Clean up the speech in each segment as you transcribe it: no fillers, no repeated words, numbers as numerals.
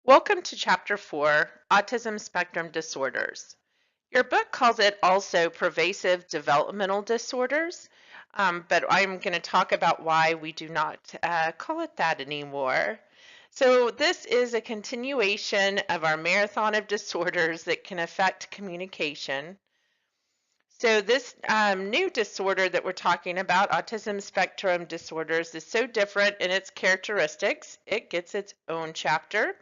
Welcome to Chapter 4, Autism Spectrum Disorders. Your book calls it also Pervasive Developmental Disorders, but I'm going to talk about why we do not call it that anymore. So this is a continuation of our marathon of disorders that can affect communication. So this new disorder that we're talking about, autism spectrum disorders, is so different in its characteristics, it gets its own chapter.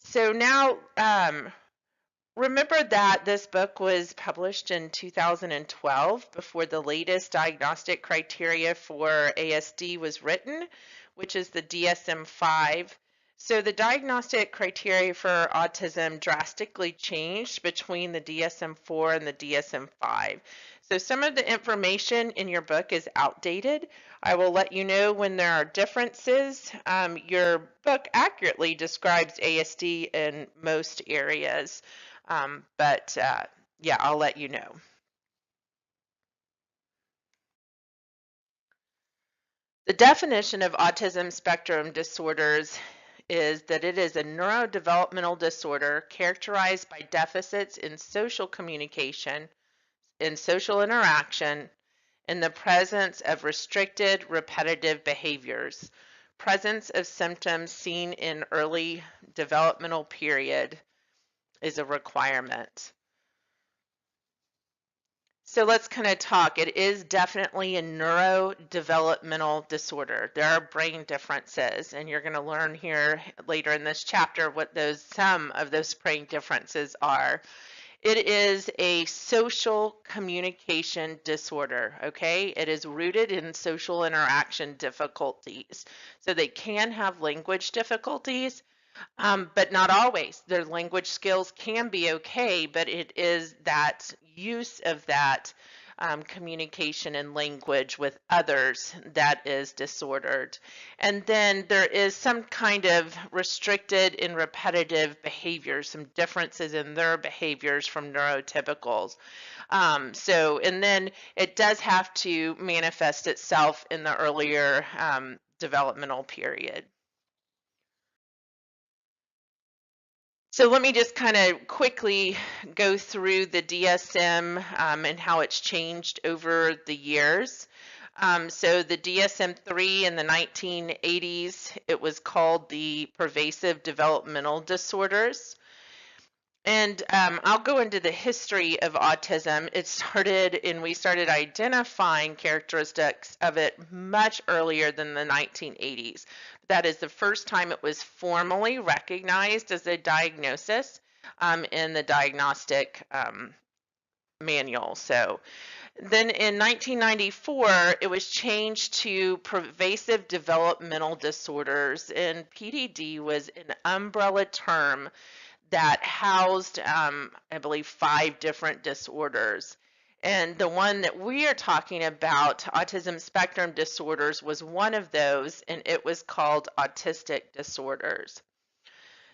So now, remember that this book was published in 2012 before the latest diagnostic criteria for ASD was written, which is the DSM-5. So the diagnostic criteria for autism drastically changed between the DSM-4 and the DSM-5. So some of the information in your book is outdated. I will let you know when there are differences. Your book accurately describes ASD in most areas, but yeah, I'll let you know. The definition of autism spectrum disorders is that it is a neurodevelopmental disorder characterized by deficits in social communication, in social interaction, in the presence of restricted, repetitive behaviors, presence of symptoms seen in early developmental period is a requirement. So let's kind of talk. It is definitely a neurodevelopmental disorder. There are brain differences, and you're going to learn here later in this chapter what some of those brain differences are. It is a social communication disorder, okay? It is rooted in social interaction difficulties. So they can have language difficulties, but not always. Their language skills can be okay, but it is that use of that communication and language with others that is disordered. And then there is some kind of restricted and repetitive behaviors, some differences in their behaviors from neurotypicals. And then it does have to manifest itself in the earlier developmental period. So let me just kind of quickly go through the DSM and how it's changed over the years. So the DSM-3 in the 1980s, it was called the Pervasive Developmental Disorders. And I'll go into the history of autism. It started, and we started identifying characteristics of it much earlier than the 1980s. That is the first time it was formally recognized as a diagnosis in the diagnostic manual. So then in 1994, it was changed to pervasive developmental disorders, and PDD was an umbrella term that housed, I believe, 5 different disorders. And the one that we are talking about, autism spectrum disorders, was one of those, and it was called autistic disorders.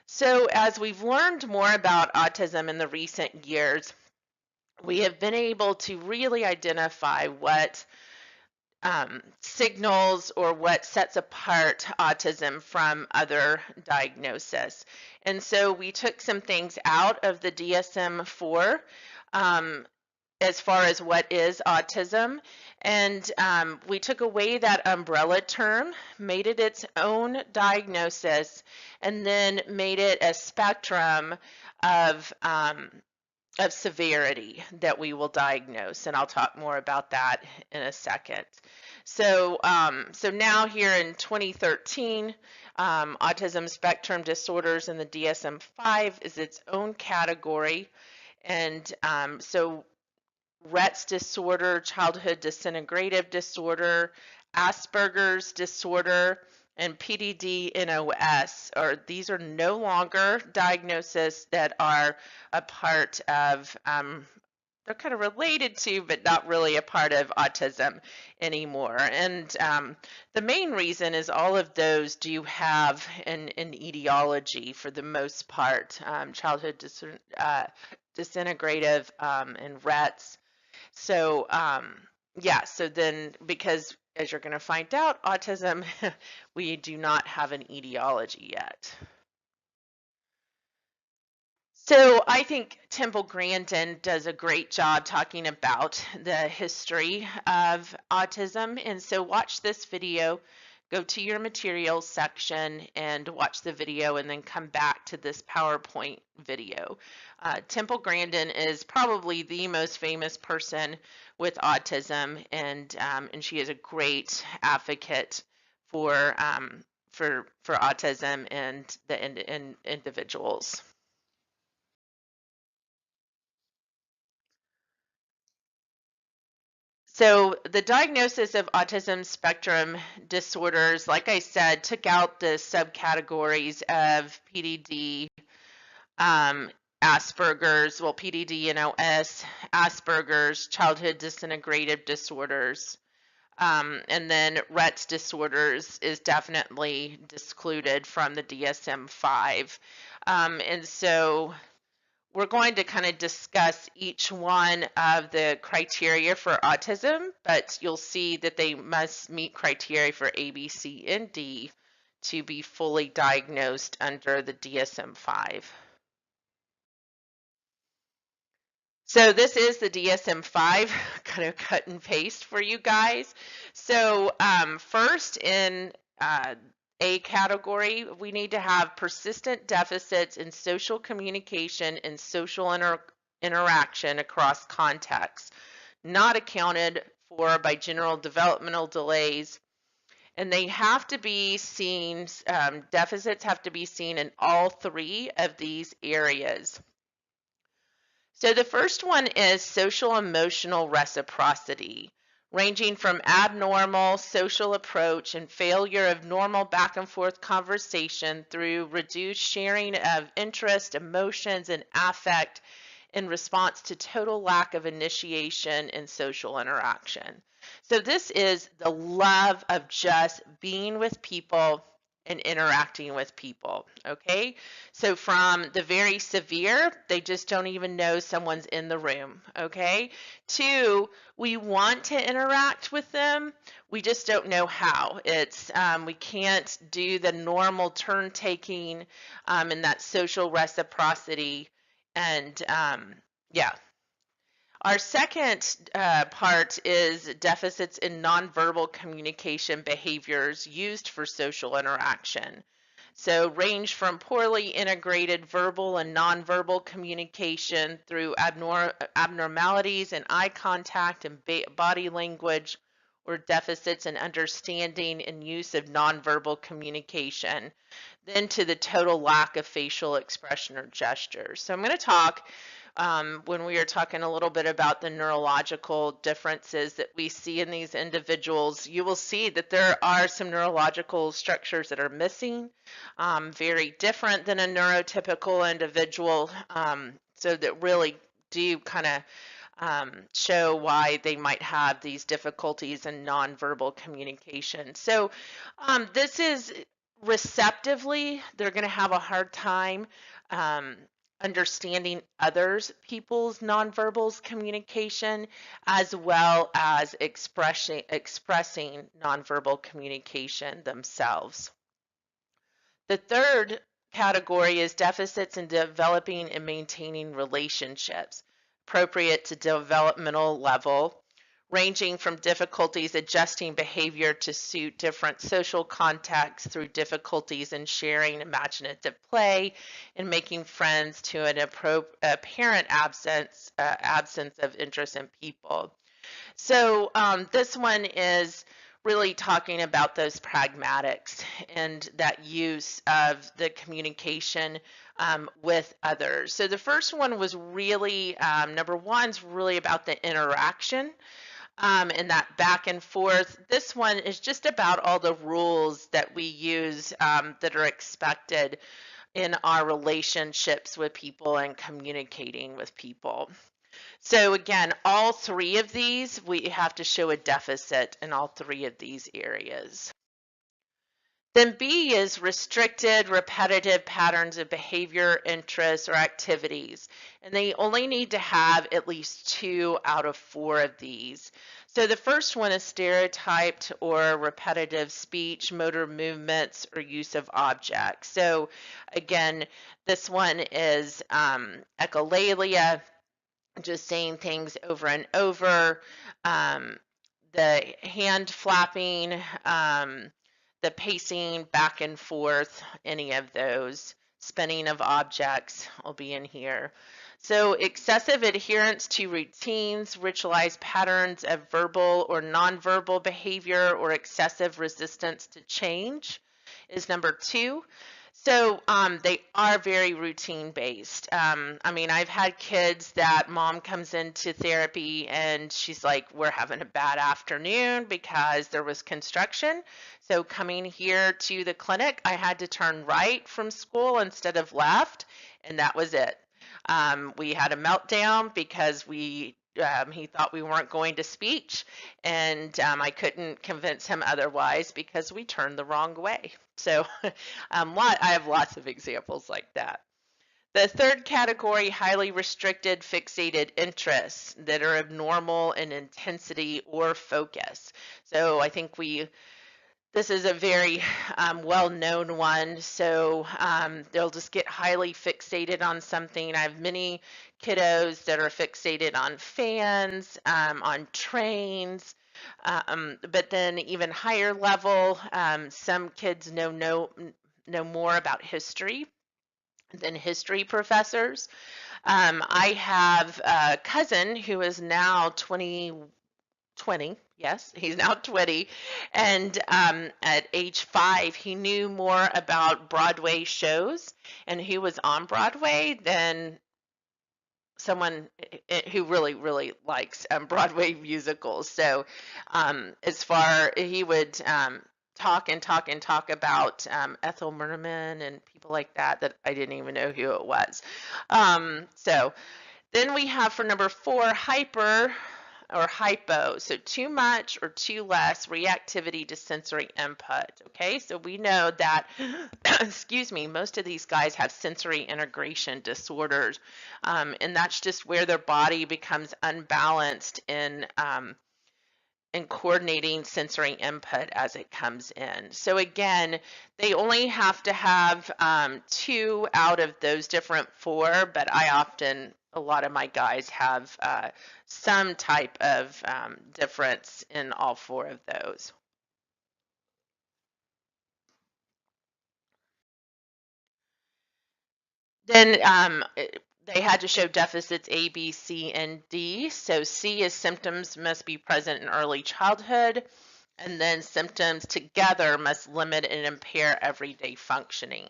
So as we've learned more about autism in the recent years, we have been able to really identify what signals or what sets apart autism from other diagnoses. And so we took some things out of the DSM-4 as far as what is autism, and we took away that umbrella term, made it its own diagnosis, and then made it a spectrum of severity that we will diagnose, and I'll talk more about that in a second. So now here in 2013, autism spectrum disorders in the DSM-5 is its own category, and so Rett's disorder, childhood disintegrative disorder, Asperger's disorder, and PDD-NOS, these are no longer diagnoses that are a part of, they're kind of related to, but not really a part of autism anymore. And the main reason is all of those do have an etiology for the most part, childhood disintegrative and Rett's. So yeah, so then because as you're going to find out, autism, we do not have an etiology yet. So I think Temple Grandin does a great job talking about the history of autism. And so watch this video, go to your materials section and watch the video and then come back to this PowerPoint video. Temple Grandin is probably the most famous person with autism, and she is a great advocate for autism and the individuals. So the diagnosis of autism spectrum disorders, like I said, took out the subcategories of PDD, Asperger's, well, PDD and OS, Asperger's, childhood disintegrative disorders, and then Rett disorders is definitely excluded from the DSM-5. And so we're going to kind of discuss each one of the criteria for autism, but you'll see that they must meet criteria for A, B, C, and D to be fully diagnosed under the DSM-5. So this is the DSM-5, kind of cut and paste for you guys. So first in A category, we need to have persistent deficits in social communication and social interaction across contexts, not accounted for by general developmental delays. And they have to be seen, deficits have to be seen in all three of these areas. So the first one is social emotional reciprocity, ranging from abnormal social approach and failure of normal back and forth conversation through reduced sharing of interest, emotions, and affect in response to total lack of initiation and social interaction. So this is the love of just being with people and interacting with people, okay? So from the very severe, they just don't even know someone's in the room, okay? To, we want to interact with them, we just don't know how. It's, we can't do the normal turn taking and that social reciprocity. And yeah. Our second part is deficits in nonverbal communication behaviors used for social interaction. So range from poorly integrated verbal and nonverbal communication through abnormalities in eye contact and body language, or deficits in understanding and use of nonverbal communication, then to the total lack of facial expression or gestures. So I'm going to talk when we are talking a little bit about the neurological differences that we see in these individuals. You will see that there are some neurological structures that are missing, very different than a neurotypical individual, so that really do kind of show why they might have these difficulties in nonverbal communication. So this is receptively, they're going to have a hard time understanding others people's nonverbal communication, as well as expressing nonverbal communication themselves. The third category is deficits in developing and maintaining relationships appropriate to developmental level, ranging from difficulties adjusting behavior to suit different social contexts through difficulties in sharing imaginative play and making friends to an apparent absence of interest in people. So this one is really talking about those pragmatics and that use of the communication with others. So the first one was really, number one is really about the interaction. And that back and forth. This one is just about all the rules that we use that are expected in our relationships with people and communicating with people. So again, all three of these, we have to show a deficit in all three of these areas. Then B is restricted, repetitive patterns of behavior, interests, or activities. And they only need to have at least 2 out of 4 of these. So the first one is stereotyped or repetitive speech, motor movements, or use of objects. So again, this one is echolalia, just saying things over and over, um, the hand flapping, the pacing back and forth, any of those, spinning of objects will be in here. So excessive adherence to routines, ritualized patterns of verbal or nonverbal behavior, or excessive resistance to change is number 2. So they are very routine based. I mean, I've had kids that mom comes into therapy and she's like, we're having a bad afternoon because there was construction. So coming here to the clinic, I had to turn right from school instead of left, and that was it. We had a meltdown because he thought we weren't going to speech, and I couldn't convince him otherwise because we turned the wrong way. So I have lots of examples like that. The third category, highly restricted fixated interests that are abnormal in intensity or focus. So I think this is a very well-known one. So they'll just get highly fixated on something. I have many kiddos that are fixated on fans, on trains, but then even higher level, some kids know more about history than history professors. I have a cousin who is now 20, yes, he's now 20, and at age 5 he knew more about Broadway shows, and he was on Broadway than someone who really likes Broadway musicals. So as far he would talk and talk and talk about Ethel Merman and people like that I didn't even know who it was. So then we have for number 4, hyper or hypo, so too much or too less reactivity to sensory input. Okay, so we know that, excuse me, most of these guys have sensory integration disorders, and that's just where their body becomes unbalanced in coordinating sensory input as it comes in. So again, they only have to have 2 out of those different 4, but a lot of my guys have some type of difference in all 4 of those. Then they had to show deficits A, B, C, and D. So C is symptoms must be present in early childhood, and then symptoms together must limit and impair everyday functioning.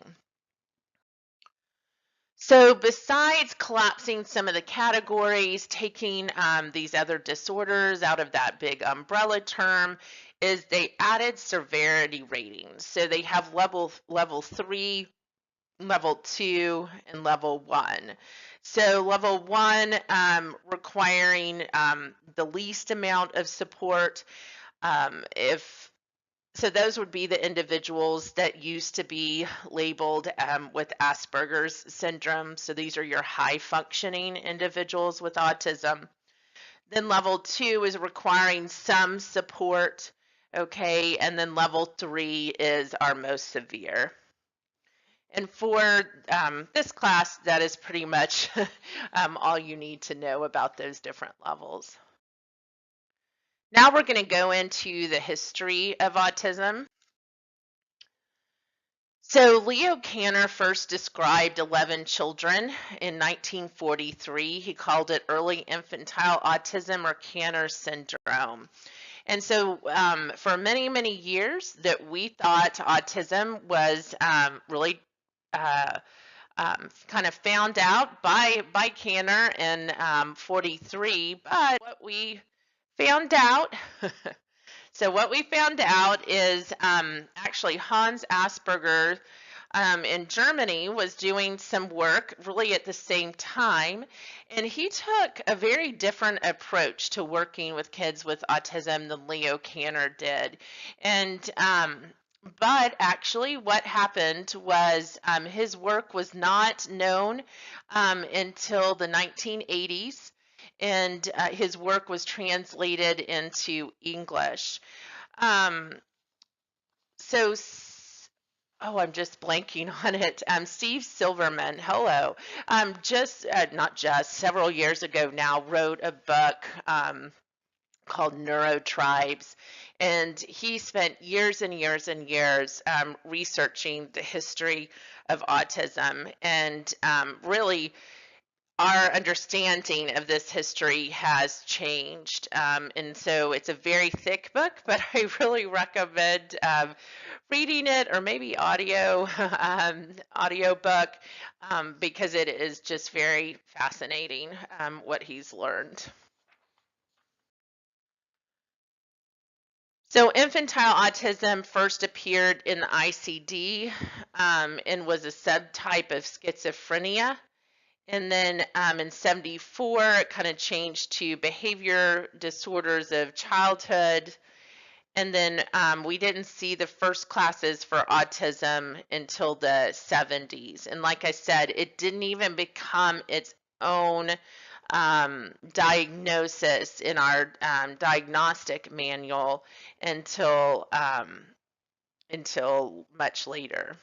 So besides collapsing some of the categories, taking these other disorders out of that big umbrella term, is they added severity ratings. So they have level 3, level 2, and level 1. So level 1 requiring the least amount of support. If So those would be the individuals that used to be labeled with Asperger's syndrome. So these are your high functioning individuals with autism. Then level 2 is requiring some support. Okay, and then level 3 is our most severe. And for this class, that is pretty much all you need to know about those different levels. Now we're going to go into the history of autism. So Leo Kanner first described 11 children in 1943. He called it early infantile autism or Kanner syndrome. And so for many years that we thought autism was really kind of found out by Kanner in 43, but what we found out so what we found out is actually Hans Asperger in Germany was doing some work really at the same time, and he took a very different approach to working with kids with autism than Leo Kanner did. And but actually what happened was his work was not known until the 1980s. and his work was translated into English. Um, so, oh, I'm just blanking on it. Steve Silverman, hello. Not just, several years ago now, wrote a book called Neurotribes. And he spent years and years and years researching the history of autism. And really, our understanding of this history has changed. And so it's a very thick book, but I really recommend reading it, or maybe audio book, because it is just very fascinating what he's learned. So infantile autism first appeared in the ICD and was a subtype of schizophrenia. And then in 74, it kind of changed to behavior disorders of childhood. And then we didn't see the first classes for autism until the 70s. And like I said, it didn't even become its own diagnosis in our diagnostic manual until much later.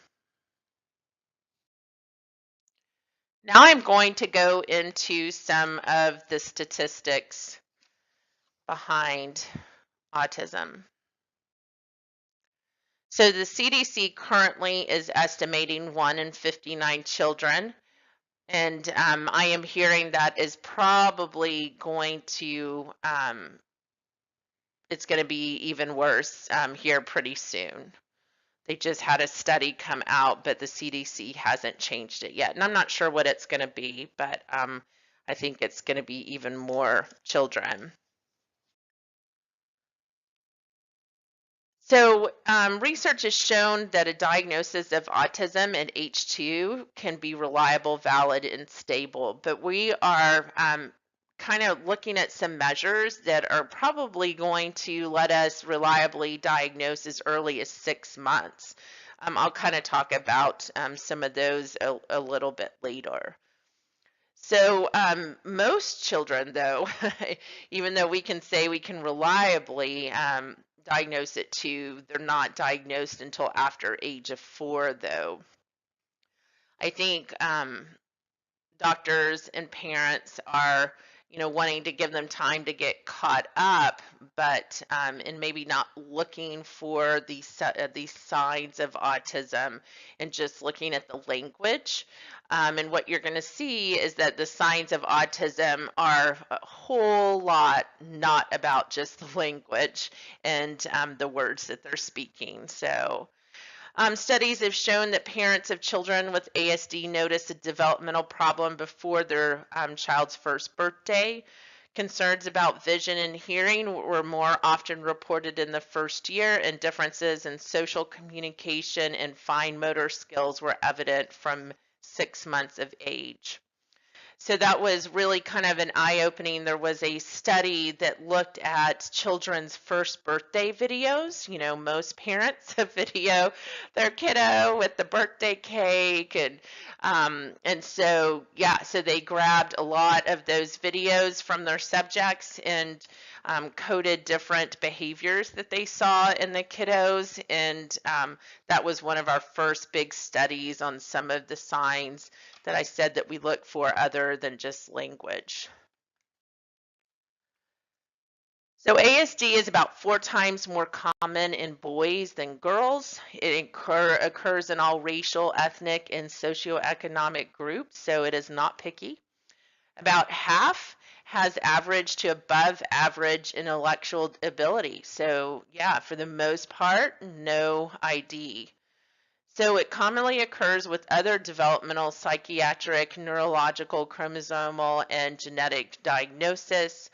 Now I'm going to go into some of the statistics behind autism. So the CDC currently is estimating 1 in 59 children, and I am hearing that is probably going to, it's going to be even worse here pretty soon. They just had a study come out, but the CDC hasn't changed it yet. And I'm not sure what it's going to be, but I think it's going to be even more children. So research has shown that a diagnosis of autism at age 2 can be reliable, valid, and stable. But we are kind of looking at some measures that are probably going to let us reliably diagnose as early as 6 months. I'll kind of talk about some of those a little bit later. So most children, though, even though we can say we can reliably diagnose it too, they're not diagnosed until after age of 4, though. I think doctors and parents are, wanting to give them time to get caught up, but and maybe not looking for these signs of autism and just looking at the language. And what you're going to see is that the signs of autism are a whole lot not about just the language and the words that they're speaking. So studies have shown that parents of children with ASD notice a developmental problem before their child's first birthday. Concerns about vision and hearing were more often reported in the first year, and differences in social communication and fine motor skills were evident from 6 months of age. So that was really kind of an eye-opening. There was a study that looked at children's first birthday videos. Most parents video their kiddo with the birthday cake, and so yeah, so they grabbed a lot of those videos from their subjects and coded different behaviors that they saw in the kiddos, and that was one of our first big studies on some of the signs that I said that we look for other than just language. So ASD is about 4 times more common in boys than girls. It occurs in all racial, ethnic, and socioeconomic groups, so it is not picky. About half has average to above average intellectual ability. So yeah, for the most part, no ID. So it commonly occurs with other developmental, psychiatric, neurological, chromosomal, and genetic diagnosis.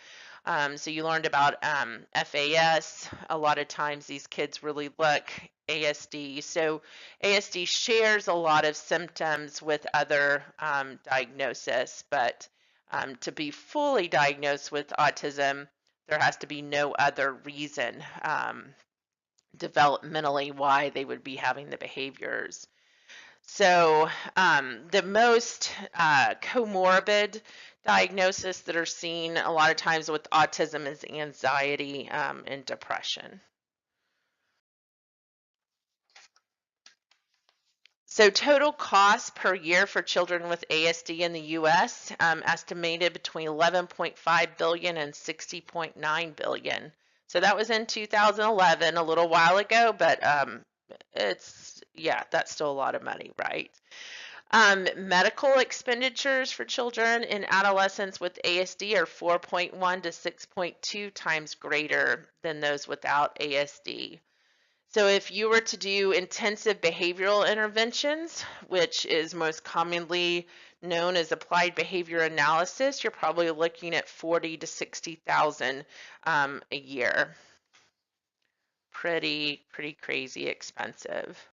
So you learned about FAS. A lot of times these kids really look ASD. So ASD shares a lot of symptoms with other diagnosis, but to be fully diagnosed with autism, there has to be no other reason developmentally why they would be having the behaviors. So the most comorbid diagnosis that are seen a lot of times with autism is anxiety and depression. So total cost per year for children with ASD in the U.S. Estimated between 11.5 billion and 60.9 billion. So that was in 2011, a little while ago, but that's still a lot of money, right? Medical expenditures for children and adolescents with ASD are 4.1 to 6.2 times greater than those without ASD. So if you were to do intensive behavioral interventions, which is most commonly known as applied behavior analysis, you're probably looking at 40 to 60,000 a year. Pretty crazy expensive.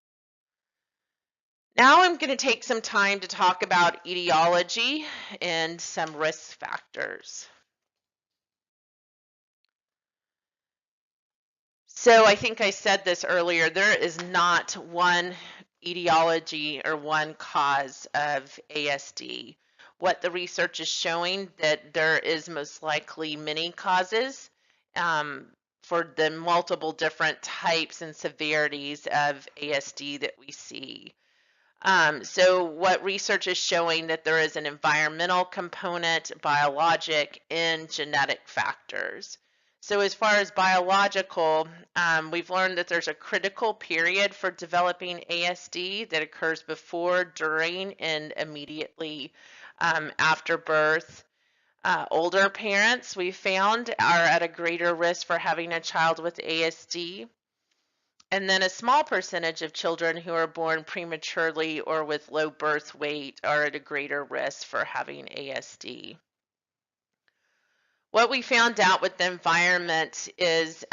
Now I'm going to take some time to talk about etiology and some risk factors. So I think I said this earlier, there is not one etiology or one cause of ASD. What the research is showing that there is most likely many causes for the multiple different types and severities of ASD that we see. So what research is showing that there is an environmental component, biologic, and genetic factors. So as far as biological, we've learned that there's a critical period for developing ASD that occurs before, during, and immediately after birth. Older parents, we found, are at a greater risk for having a child with ASD. And then a small percentage of children who are born prematurely or with low birth weight are at a greater risk for having ASD. What we found out with the environment is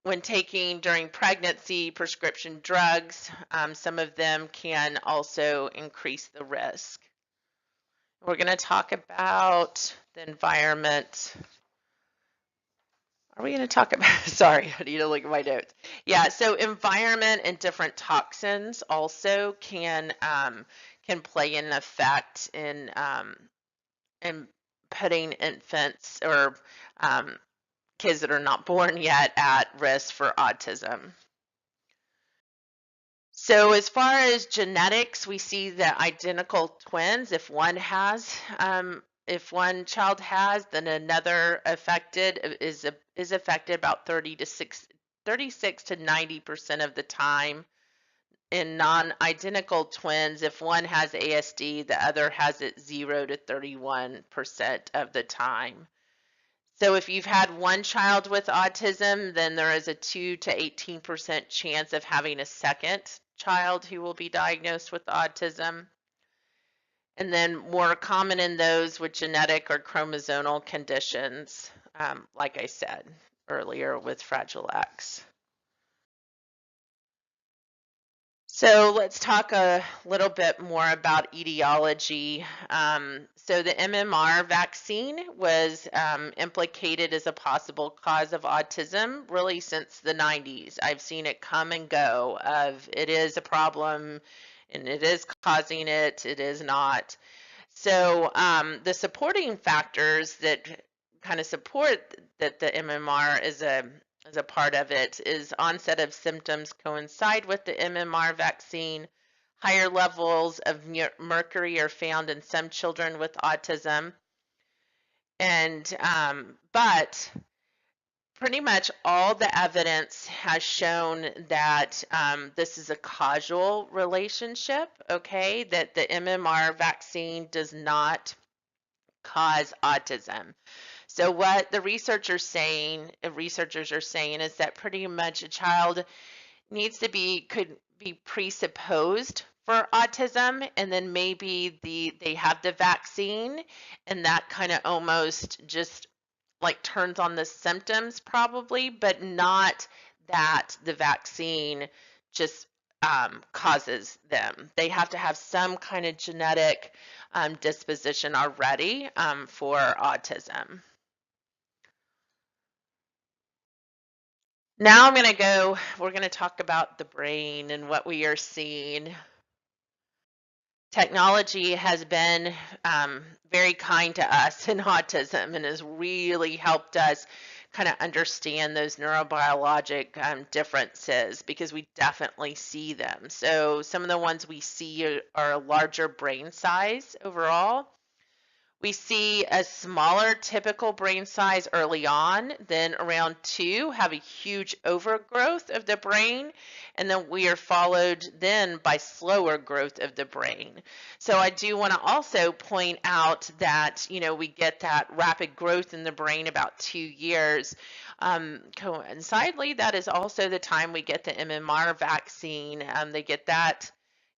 when taking during pregnancy prescription drugs, some of them can also increase the risk. We're going to talk about the environment. Are we going to talk about, sorry, I need to look at my notes. Yeah, so environment and different toxins also can play an effect in putting infants or kids that are not born yet at risk for autism. So as far as genetics, we see that identical twins, if one child has, then another affected is affected about 36 to 90% of the time. In non-identical twins, if one has ASD, the other has it 0 to 31% of the time. So if you've had one child with autism, then there is a 2 to 18% chance of having a second child who will be diagnosed with autism. And then more common in those with genetic or chromosomal conditions, like I said earlier with Fragile X. So let's talk a little bit more about etiology. So the MMR vaccine was implicated as a possible cause of autism really since the 90s. I've seen it come and go of it is a problem and it is causing it, it is not. So the supporting factors that kind of support that the MMR is a part of it is onset of symptoms coincide with the MMR vaccine. Higher levels of mercury are found in some children with autism. And but pretty much all the evidence has shown that this is a causal relationship, okay, that the MMR vaccine does not cause autism. So what the researchers are saying is that pretty much a child could be presupposed for autism, and then maybe they have the vaccine, and that kind of almost just like turns on the symptoms probably, but not that the vaccine just causes them. They have to have some kind of genetic disposition already for autism. Now we're going to talk about the brain and what we are seeing. technology has been very kind to us in autism and has really helped us kind of understand those neurobiologic differences, because we definitely see them. So some of the ones we see are a larger brain size overall. We see a smaller typical brain size early on, then around 2 have a huge overgrowth of the brain, and then we are followed then by slower growth of the brain. So I do want to also point out that, we get that rapid growth in the brain about 2 years. Coincidentally, that is also the time we get the MMR vaccine. They get that,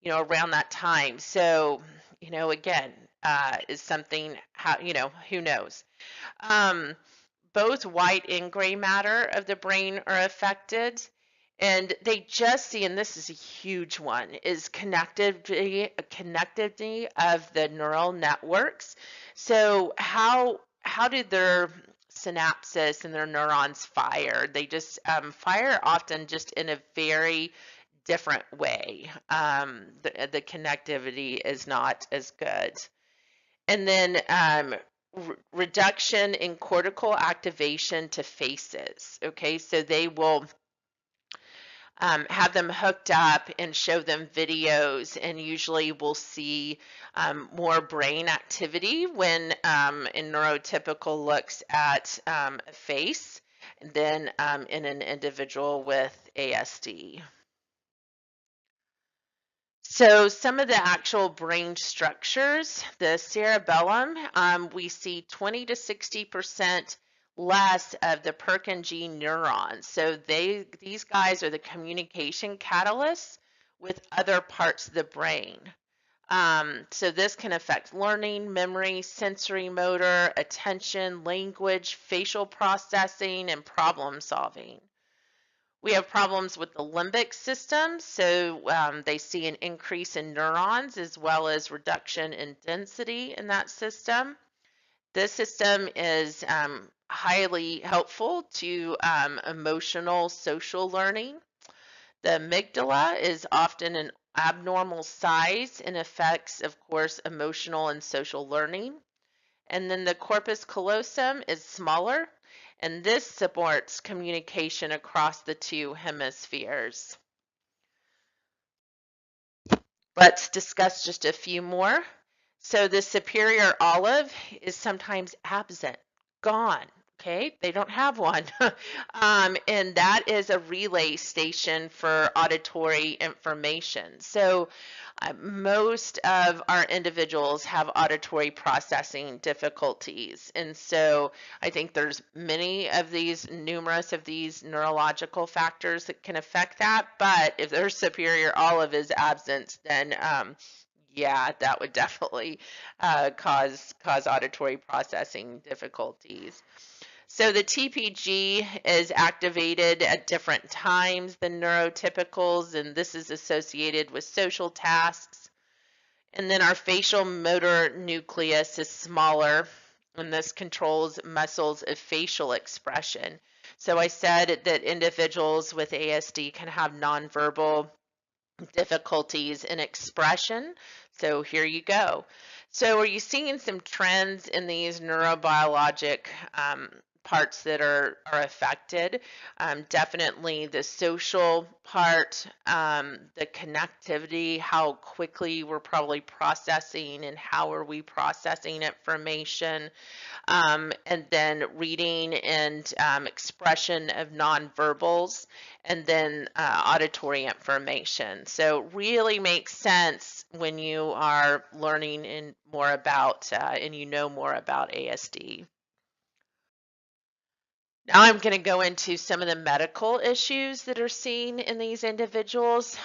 around that time. So, again, is something, who knows? Um, Both white and gray matter of the brain are affected. And they just see, and this is a huge one, is connectivity of the neural networks. So how do their synapses and their neurons fire? They just fire often just in a very different way. The connectivity is not as good. And then reduction in cortical activation to faces. Okay, so they will have them hooked up and show them videos, and usually we'll see more brain activity when in neurotypical looks at a face than in an individual with ASD. So some of the actual brain structures, the cerebellum, we see 20 to 60% less of the Purkinje neurons. So these guys are the communication catalysts with other parts of the brain. So this can affect learning, memory, sensory motor, attention, language, facial processing, and problem solving. We have problems with the limbic system, so they see an increase in neurons as well as reduction in density in that system. This system is highly helpful to emotional social learning. The amygdala is often an abnormal size and affects, of course, emotional and social learning. And then the corpus callosum is smaller, and this supports communication across the 2 hemispheres. Let's discuss just a few more. So the superior olive is sometimes absent, gone. Okay, they don't have one. And that is a relay station for auditory information. So most of our individuals have auditory processing difficulties. And so I think there's numerous of these neurological factors that can affect that. But if their superior olive is absent, then yeah, that would definitely cause auditory processing difficulties. So the TPG is activated at different times than neurotypicals, and this is associated with social tasks. And then our facial motor nucleus is smaller, and this controls muscles of facial expression. So I said that individuals with ASD can have nonverbal difficulties in expression. So here you go. So are you seeing some trends in these neurobiologic parts that are affected? Definitely the social part, the connectivity, how quickly we're probably processing and how are we processing information, and then reading and expression of nonverbals, and then auditory information. So really makes sense when you are learning more about and you know more about ASD. Now I'm going to go into some of the medical issues that are seen in these individuals.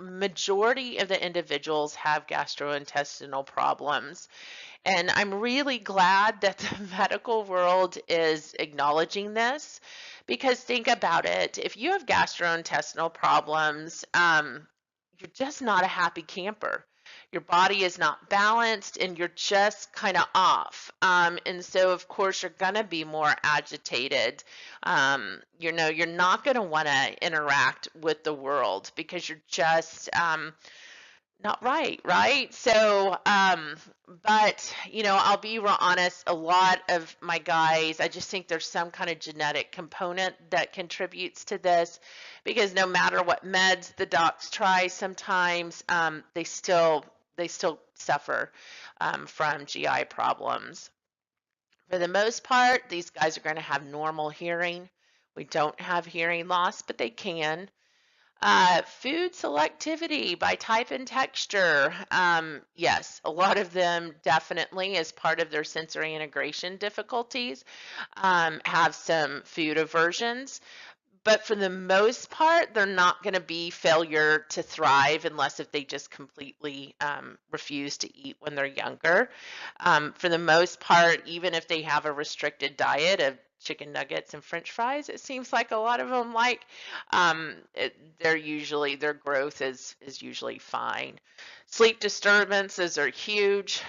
Majority of the individuals have gastrointestinal problems. And I'm really glad that the medical world is acknowledging this, because think about it. If you have gastrointestinal problems, you're just not a happy camper. Your body is not balanced and you're just kind of off. And so, of course, you're going to be more agitated. You're not going to want to interact with the world because you're just not right, right? So, but I'll be real honest, a lot of my guys, I just think there's some kind of genetic component that contributes to this because no matter what meds the docs try, sometimes they still suffer from GI problems. For the most part, these guys are going to have normal hearing. We don't have hearing loss, but they can. Food selectivity by type and texture. Yes, a lot of them definitely, as part of their sensory integration difficulties, have some food aversions. But for the most part, they're not going to be failure to thrive unless if they just completely refuse to eat when they're younger. For the most part, even if they have a restricted diet of chicken nuggets and French fries, it seems like a lot of them like their growth is usually fine. Sleep disturbances are huge.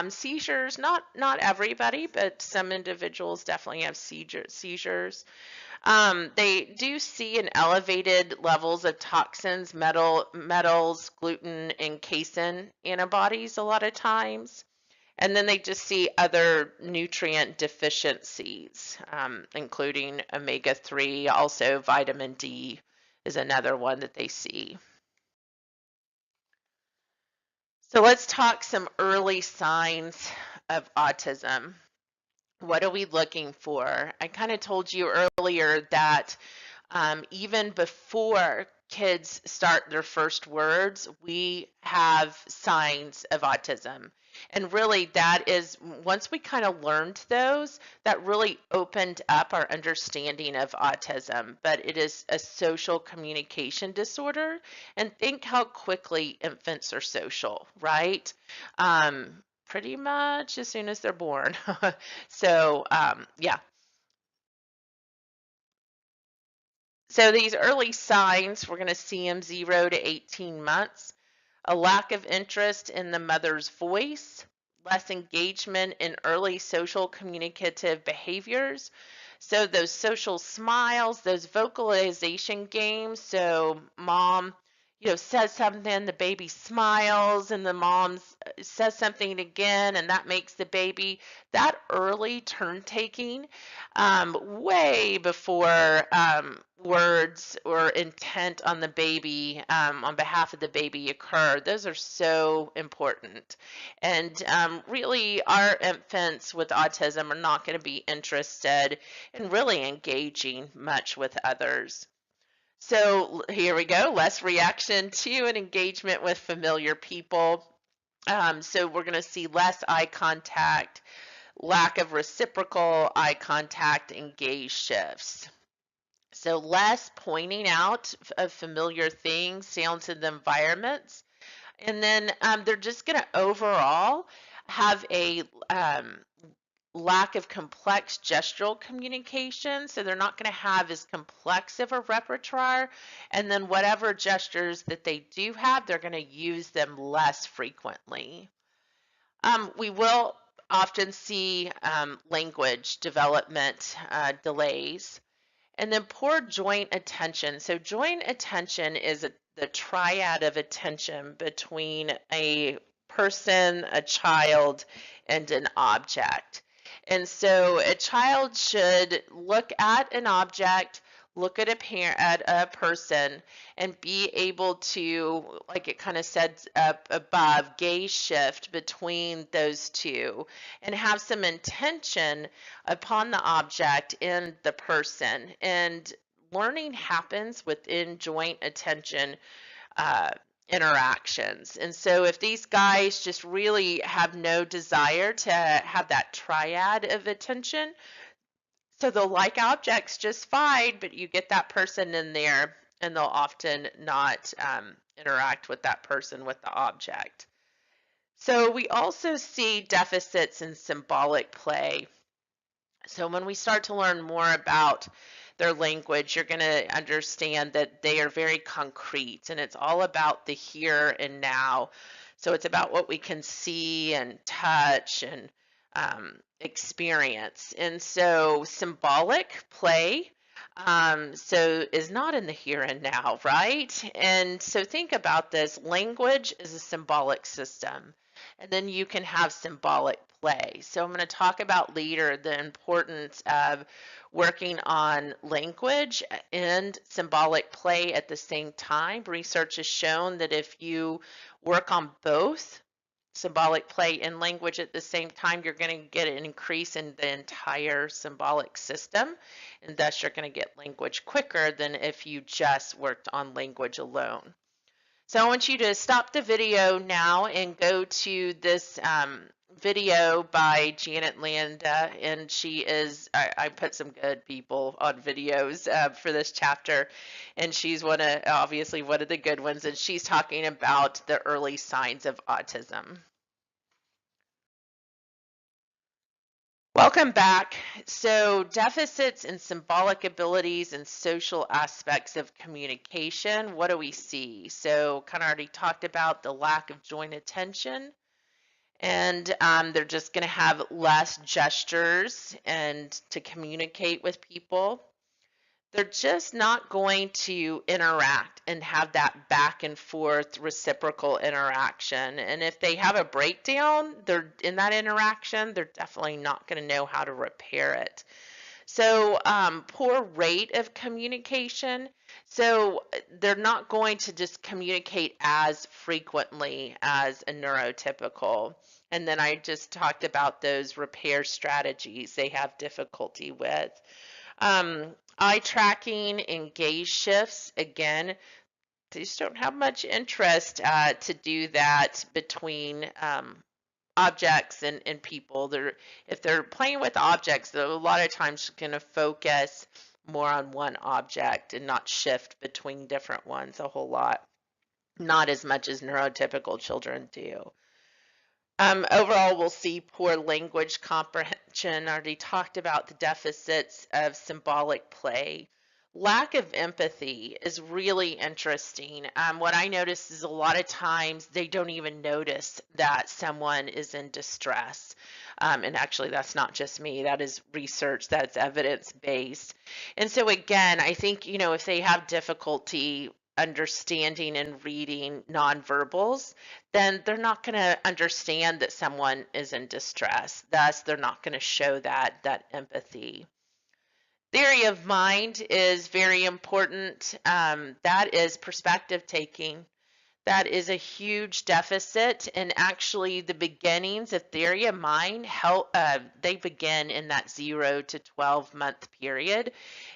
Seizures, not everybody, but some individuals definitely have seizures. They do see an elevated levels of toxins, metals, gluten, and casein antibodies a lot of times. And then they just see other nutrient deficiencies, including omega-3, also vitamin D is another one that they see. So let's talk some early signs of autism. What are we looking for? I kind of told you earlier that even before kids start their first words, we have signs of autism. And really, that is, once we kind of learned those, that really opened up our understanding of autism. But it is a social communication disorder. And think how quickly infants are social, right? Pretty much as soon as they're born. So, yeah. So these early signs, we're going to see them 0 to 18 months. A lack of interest in the mother's voice, less engagement in early social communicative behaviors. So those social smiles, those vocalization games. So mom, says something, the baby smiles, and the mom says something again, and that makes the baby that early turn taking, way before words or intent on the baby, on behalf of the baby occur. Those are so important. And really, our infants with autism are not going to be interested in really engaging much with others. So here we go, less reaction to and engagement with familiar people. So we're going to see less eye contact, lack of reciprocal eye contact, and gaze shifts. So less pointing out of familiar things, sounds, and environments. And then they're just going to overall have a lack of complex gestural communication. So they're not going to have as complex of a repertoire. And then whatever gestures that they do have, they're going to use them less frequently. We will often see language development delays. And then poor joint attention. So joint attention is the triad of attention between a person, a child, and an object. And so a child should look at an object, look at a person, and be able to, like it kind of said up above, gaze shift between those two and have some intention upon the object and the person. And learning happens within joint attention uh, interactions. And so if these guys just really have no desire to have that triad of attention, so they'll like objects just fine, but you get that person in there and they'll often not interact with that person with the object. So we also see deficits in symbolic play. So when we start to learn more about their language, you're going to understand that they are very concrete and it's all about the here and now. So it's about what we can see and touch and experience. And so symbolic play, So is not in the here and now, right? And so think about this. Language is a symbolic system, and then you can have symbolic play. So I'm going to talk about later the importance of working on language and symbolic play at the same time. Research has shown that if you work on both, symbolic play and language at the same time, you're going to get an increase in the entire symbolic system, and thus you're going to get language quicker than if you just worked on language alone. So I want you to stop the video now and go to this video by Janet Landa, and she is, I put some good people on videos for this chapter, and she's obviously one of the good ones, and she's talking about the early signs of autism. Welcome back. So, deficits in symbolic abilities and social aspects of communication. What do we see? So, kind of already talked about the lack of joint attention, and they're just going to have less gestures and to communicate with people. They're just not going to interact and have that back and forth reciprocal interaction. And if they have a breakdown, they're in that interaction, they're definitely not going to know how to repair it. So, poor rate of communication. So, they're not going to just communicate as frequently as a neurotypical. And then I just talked about those repair strategies they have difficulty with. Eye tracking and gaze shifts, again, they just don't have much interest to do that between objects and people. If they're playing with objects, they're a lot of times going to focus more on one object and not shift between different ones a whole lot. Not as much as neurotypical children do. Overall, we'll see poor language comprehension. I already talked about the deficits of symbolic play. Lack of empathy is really interesting. What I notice is a lot of times they don't even notice that someone is in distress. And actually, that's not just me, that is research, that's evidence based. And so, again, I think, if they have difficulty understanding and reading nonverbals, then they're not going to understand that someone is in distress. Thus, they're not going to show that empathy. Theory of mind is very important. That is perspective taking. That is a huge deficit, and actually the beginnings of theory of mind they begin in that 0 to 12-month period,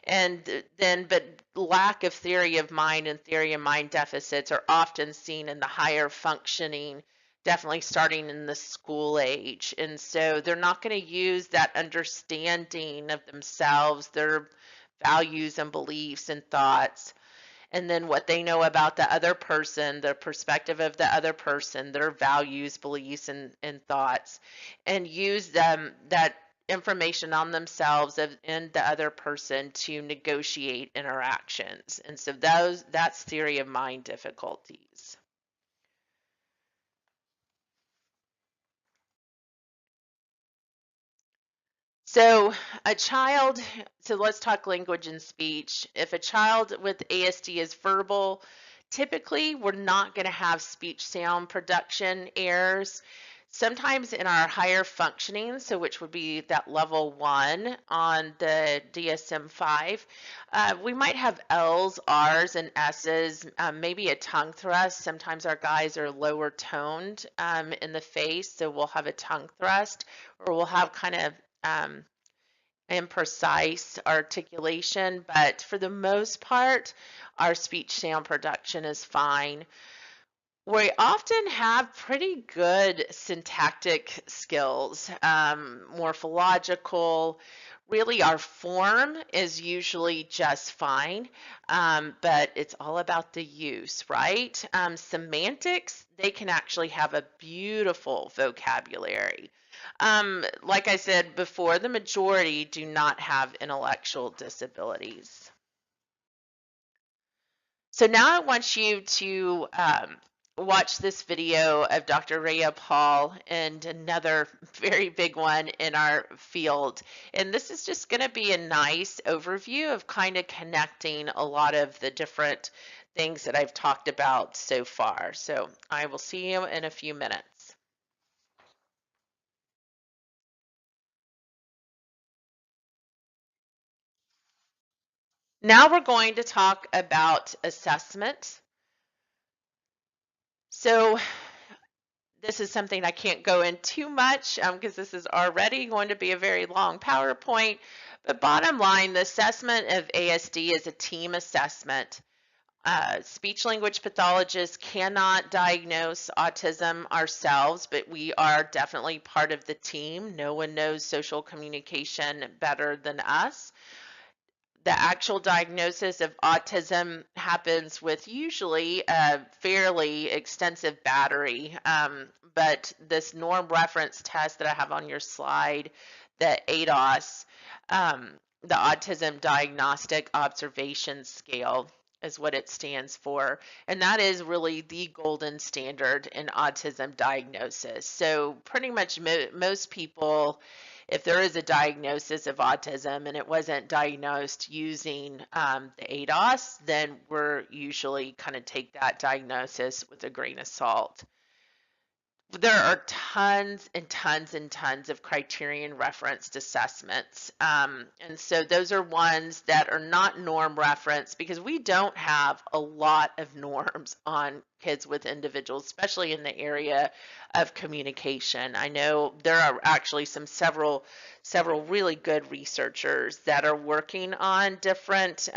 but lack of theory of mind and theory of mind deficits are often seen in the higher functioning, definitely starting in the school age, and so they're not going to use that understanding of themselves, their values and beliefs and thoughts, and then what they know about the other person, the perspective of the other person, their values, beliefs, and thoughts, and use that information on themselves and the other person to negotiate interactions. And so that's theory of mind difficulties. So let's talk language and speech. If a child with ASD is verbal, typically we're not going to have speech sound production errors. Sometimes in our higher functioning, so which would be that level 1 on the DSM-5, we might have L's, R's, and S's, maybe a tongue thrust. Sometimes our guys are lower toned in the face, so we'll have a tongue thrust, or we'll have kind of imprecise articulation, but for the most part, our speech sound production is fine. We often have pretty good syntactic skills, morphological. Really, our form is usually just fine, but it's all about the use, right? Semantics, they can actually have a beautiful vocabulary. Like I said before, the majority do not have intellectual disabilities. So now I want you to watch this video of Dr. Rhea Paul and another very big one in our field. And this is just going to be a nice overview of kind of connecting a lot of the different things that I've talked about so far. So I will see you in a few minutes. Now we're going to talk about assessment. So this is something I can't go in too much because this is already going to be a very long PowerPoint. But bottom line, the assessment of ASD is a team assessment. Speech language pathologists cannot diagnose autism ourselves, but we are definitely part of the team. No one knows social communication better than us. The actual diagnosis of autism happens with usually a fairly extensive battery, but this norm reference test that I have on your slide, the ADOS, the Autism Diagnostic Observation Scale, is what it stands for. And that is really the golden standard in autism diagnosis. So pretty much most people, if there is a diagnosis of autism and it wasn't diagnosed using the ADOS, then we're usually kind of take that diagnosis with a grain of salt. There are tons and tons and tons of criterion referenced assessments. And so those are ones that are not norm referenced because we don't have a lot of norms on kids with individuals, especially in the area of communication. I know there are actually several really good researchers that are working on different,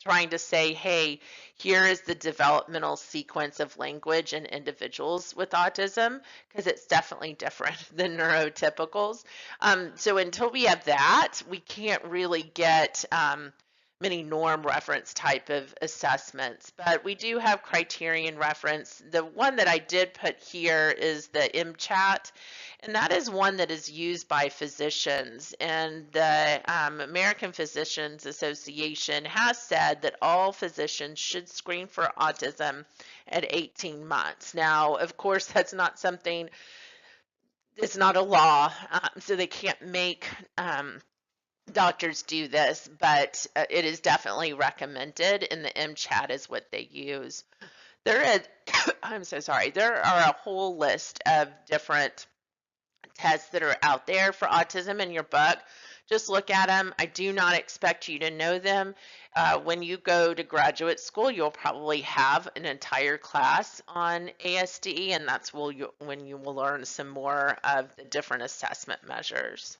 trying to say, hey, here is the developmental sequence of language in individuals with autism, because it's definitely different than neurotypicals. So until we have that, we can't really get many norm reference type of assessments, but we do have criterion reference. The one that I did put here is the MCHAT, and that is one that is used by physicians. And the American Physicians Association has said that all physicians should screen for autism at 18 months. Now, of course, that's not something, it's not a law, so they can't make doctors do this, but it is definitely recommended, and the MCHAT is what they use. There is, I'm so sorry, there are a whole list of different tests that are out there for autism in your book. Just look at them. I do not expect you to know them. When you go to graduate school, you'll probably have an entire class on ASD, and that's when you will learn some more of the different assessment measures.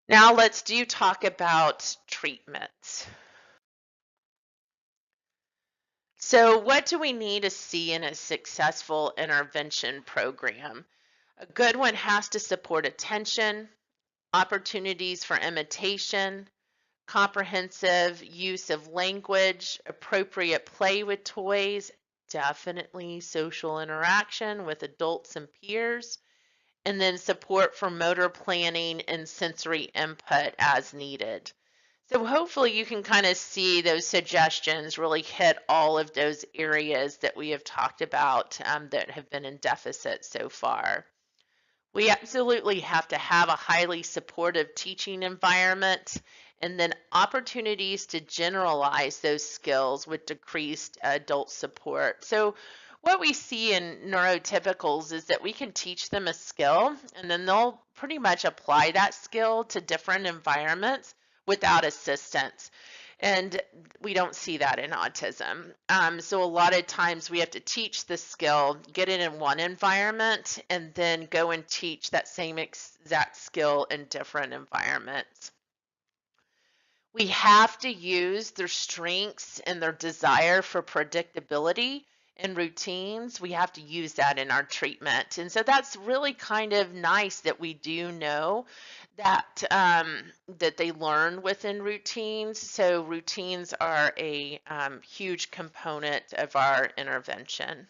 Now let's talk about treatments. So what do we need to see in a successful intervention program? A good one has to support attention, opportunities for imitation, comprehensive use of language, appropriate play with toys, definitely social interaction with adults and peers, and then support for motor planning and sensory input as needed. So hopefully you can kind of see those suggestions really hit all of those areas that we have talked about that have been in deficit so far. We absolutely have to have a highly supportive teaching environment and then opportunities to generalize those skills with decreased adult support. So what we see in neurotypicals is that we can teach them a skill and then they'll pretty much apply that skill to different environments without assistance. And we don't see that in autism. So a lot of times we have to teach the skill, get it in one environment, and then go and teach that same exact skill in different environments. We have to use their strengths and their desire for predictability and routines. We have to use that in our treatment. And so that's really kind of nice that we do know that that they learn within routines. So routines are a huge component of our intervention.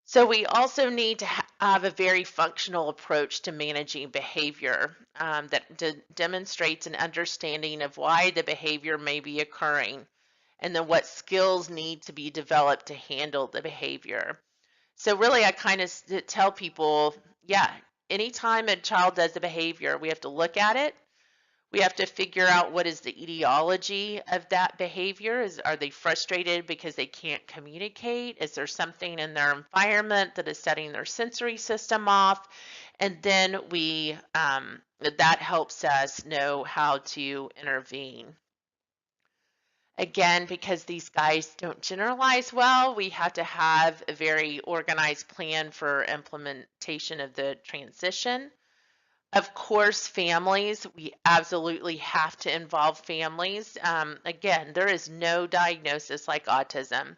So we also need to have a very functional approach to managing behavior that demonstrates an understanding of why the behavior may be occurring. and then what skills need to be developed to handle the behavior. So really, I kind of tell people, yeah, anytime a child does a behavior, we have to look at it. We have to figure out what is the etiology of that behavior. Are they frustrated because they can't communicate? Is there something in their environment that is setting their sensory system off? And then that helps us know how to intervene. Again, because these guys don't generalize well, we have to have a very organized plan for implementation of the transition. Of course, families, we absolutely have to involve families. Again, there is no diagnosis like autism.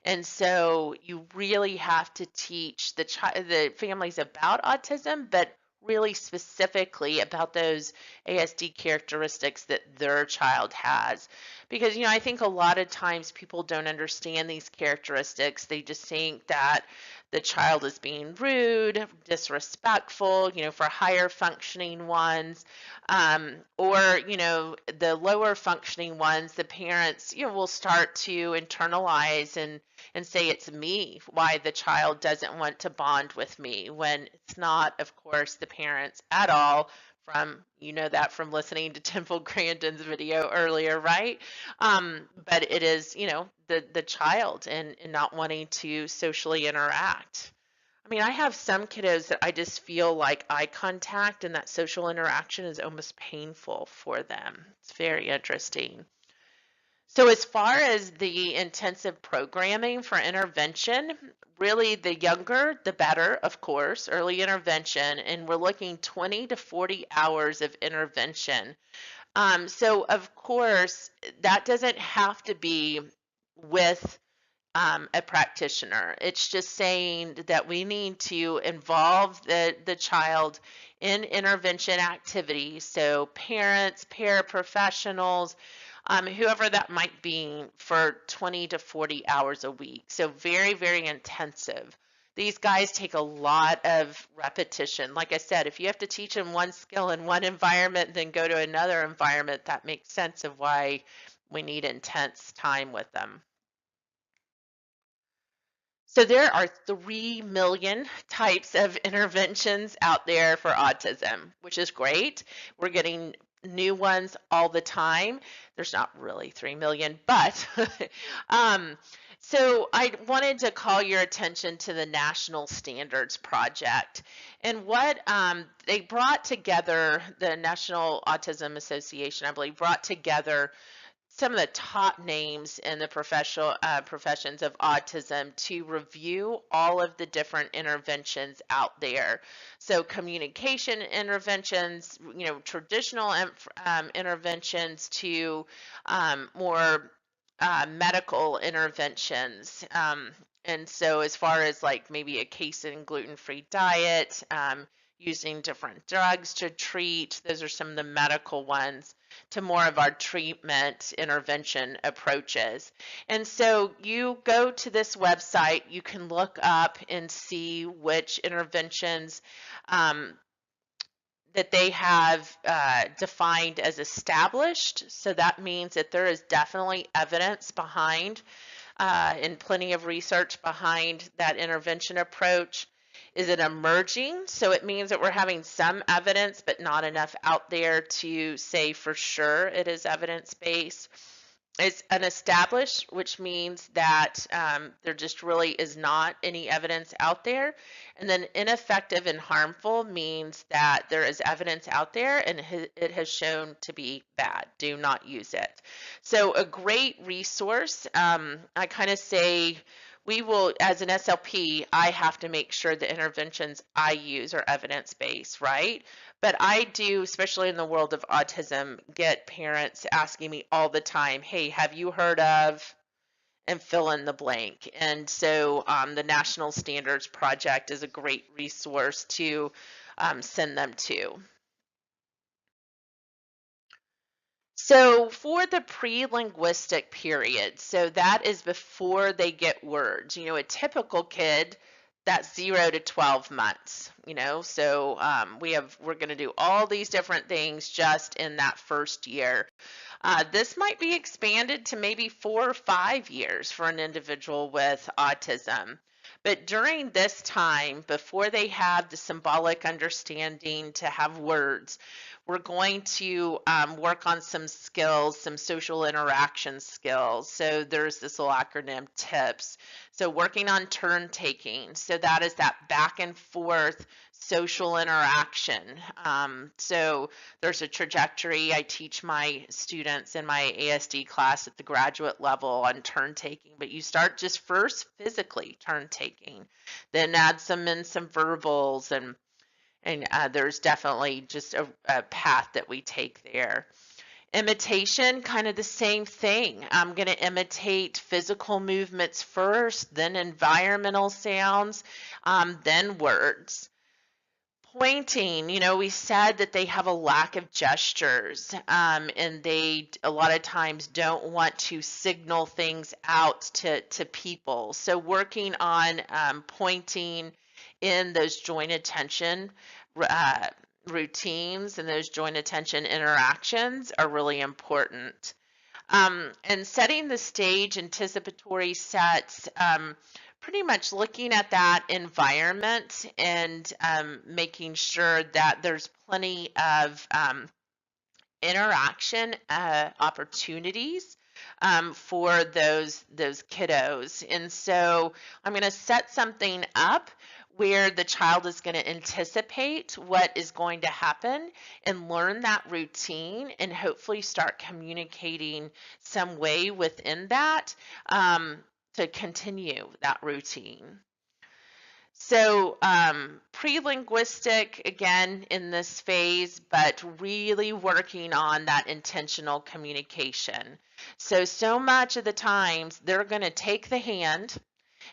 And so you really have to teach the families about autism, but really specifically about those ASD characteristics that their child has. Because, I think a lot of times people don't understand these characteristics. They just think that the child is being rude, disrespectful, for higher functioning ones. Or, the lower functioning ones, the parents, will start to internalize and say it's me, why the child doesn't want to bond with me, when it's not, of course, the parents at all. That from listening to Temple Grandin's video earlier, right? But it is, the child and not wanting to socially interact. I mean, I have some kiddos that I just feel like eye contact and that social interaction is almost painful for them. It's very interesting. So as far as the intensive programming for intervention, really the younger, the better, of course, early intervention, and we're looking 20 to 40 hours of intervention. So of course, that doesn't have to be with a practitioner. It's just saying that we need to involve the child in intervention activities. So parents, paraprofessionals, whoever that might be, for 20 to 40 hours a week. So very, very intensive. These guys take a lot of repetition. Like I said, if you have to teach them one skill in one environment, then go to another environment, that makes sense of why we need intense time with them. So there are 3 million types of interventions out there for autism, which is great. We're getting new ones all the time. There's not really 3 million, but so I wanted to call your attention to the National Standards Project. And what they brought together, the National Autism Association, I believe, brought together some of the top names in the professions of autism to review all of the different interventions out there. So communication interventions, traditional interventions to more medical interventions. And so as far as like maybe a casein gluten-free diet, using different drugs to treat, those are some of the medical ones, to more of our treatment intervention approaches. And so you go to this website, you can look up and see which interventions that they have defined as established. So that means that there is definitely evidence behind and plenty of research behind that intervention approach. Is it emerging? So it means that we're having some evidence, but not enough out there to say for sure it is evidence-based. It's unestablished, which means that there just really is not any evidence out there. And then ineffective and harmful means that there is evidence out there and it has shown to be bad. Do not use it. So a great resource, I kind of say, we will, as an SLP, I have to make sure the interventions I use are evidence-based, right? But I do, especially in the world of autism, get parents asking me all the time, hey, have you heard of, and fill in the blank. And so the National Standards Project is a great resource to send them to. So for the pre-linguistic period, so that is before they get words. A typical kid, that 0 to 12 months, you know. So we're going to do all these different things just in that first year. This might be expanded to maybe 4 or 5 years for an individual with autism. But during this time, before they have the symbolic understanding to have words, we're going to work on some skills, some social interaction skills. So there's this little acronym, TIPS. So working on turn taking. So that is that back and forth social interaction. So there's a trajectory. I teach my students in my ASD class at the graduate level on turn taking, but you start just first physically turn taking, then add some verbals, and there's definitely just a path that we take there. Imitation, kind of the same thing. I'm going to imitate physical movements first, then environmental sounds, then words. Pointing, you know, we said that they have a lack of gestures, and they a lot of times don't want to signal things out to people. So working on pointing in those joint attention routines and those joint attention interactions are really important. And setting the stage, anticipatory sets, pretty much looking at that environment and making sure that there's plenty of interaction opportunities for those kiddos. And so I'm going to set something up where the child is going to anticipate what is going to happen and learn that routine and hopefully start communicating some way within that to continue that routine. So pre-linguistic, again, in this phase, but really working on that intentional communication. So much of the times they're going to take the hand,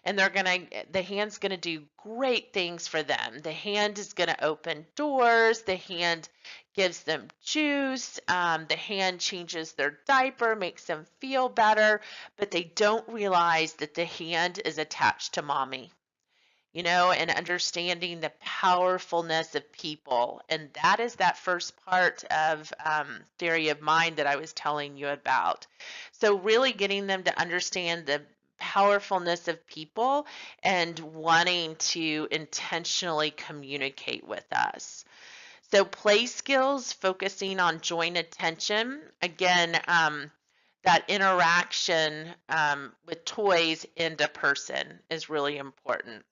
and the hand's going to do great things for them. The hand is going to open doors. The hand gives them juice. The hand changes their diaper, makes them feel better, but they don't realize that the hand is attached to mommy, you know, and understanding the powerfulness of people. And that is that first part of theory of mind that I was telling you about. So really getting them to understand the powerfulness of people and wanting to intentionally communicate with us. So play skills, focusing on joint attention. Again, that interaction with toys and a person is really important.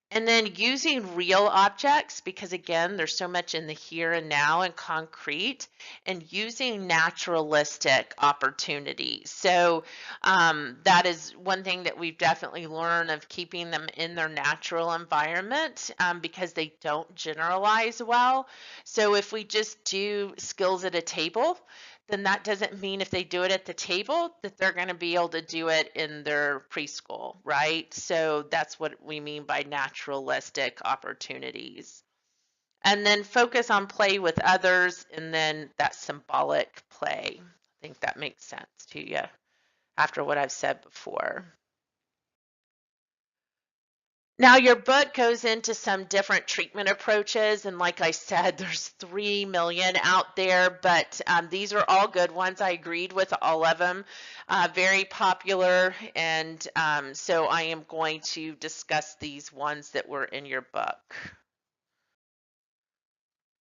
And then using real objects, because again, there's so much in the here and now and concrete, and using naturalistic opportunities. So that is one thing that we've definitely learned, of keeping them in their natural environment, because they don't generalize well. So if we just do skills at a table, then that doesn't mean if they do it at the table that they're going to be able to do it in their preschool, right? So that's what we mean by naturalistic opportunities. And then focus on play with others, and then that symbolic play. I think that makes sense to you after what I've said before. Now, your book goes into some different treatment approaches, and like I said, there's 3 million out there, but these are all good ones. I agreed with all of them, very popular, and so I am going to discuss these ones that were in your book.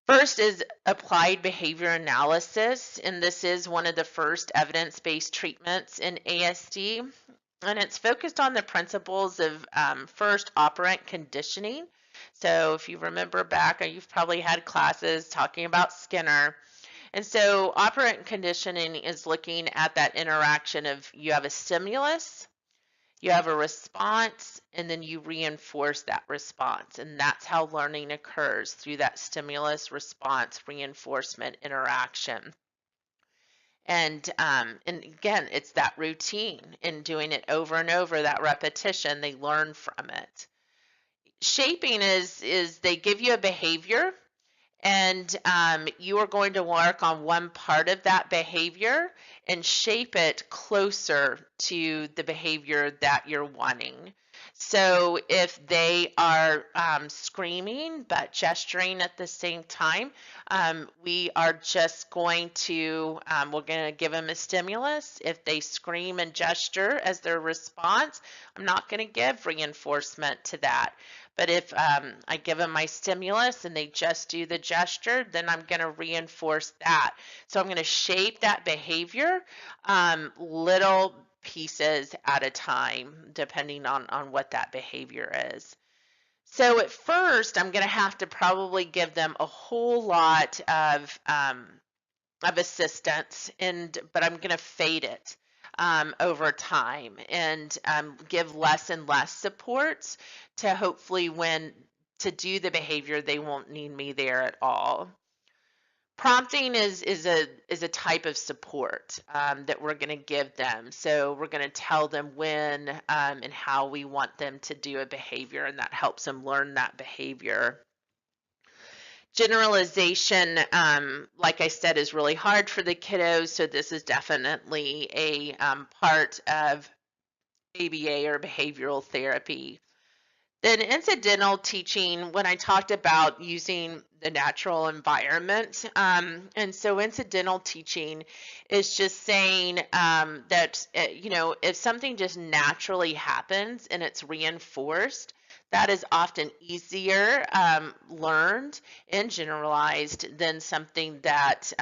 First is applied behavior analysis, and this is one of the first evidence-based treatments in ASD. And it's focused on the principles of first operant conditioning. So if you remember back, you've probably had classes talking about Skinner. And so operant conditioning is looking at that interaction of you have a stimulus, you have a response, and then you reinforce that response. And that's how learning occurs, through that stimulus, response, reinforcement, interaction. And again, it's that routine and doing it over and over, that repetition, they learn from it. Shaping is they give you a behavior, and you are going to work on one part of that behavior and shape it closer to the behavior that you're wanting. So if they are screaming but gesturing at the same time, we are just going to, we're going to give them a stimulus. If they scream and gesture as their response, I'm not going to give reinforcement to that. But if I give them my stimulus and they just do the gesture, then I'm going to reinforce that. So I'm going to shape that behavior little pieces at a time, depending on what that behavior is. So at first, I'm going to have to probably give them a whole lot of assistance, but I'm going to fade it over time and give less and less supports to hopefully when to do the behavior, they won't need me there at all. Prompting is a type of support that we're going to give them. So we're going to tell them when and how we want them to do a behavior, and that helps them learn that behavior. Generalization, like I said, is really hard for the kiddos, so this is definitely a part of ABA or behavioral therapy. Then incidental teaching, when I talked about using the natural environment, and so incidental teaching is just saying that, if something just naturally happens and it's reinforced, that is often easier learned and generalized than something that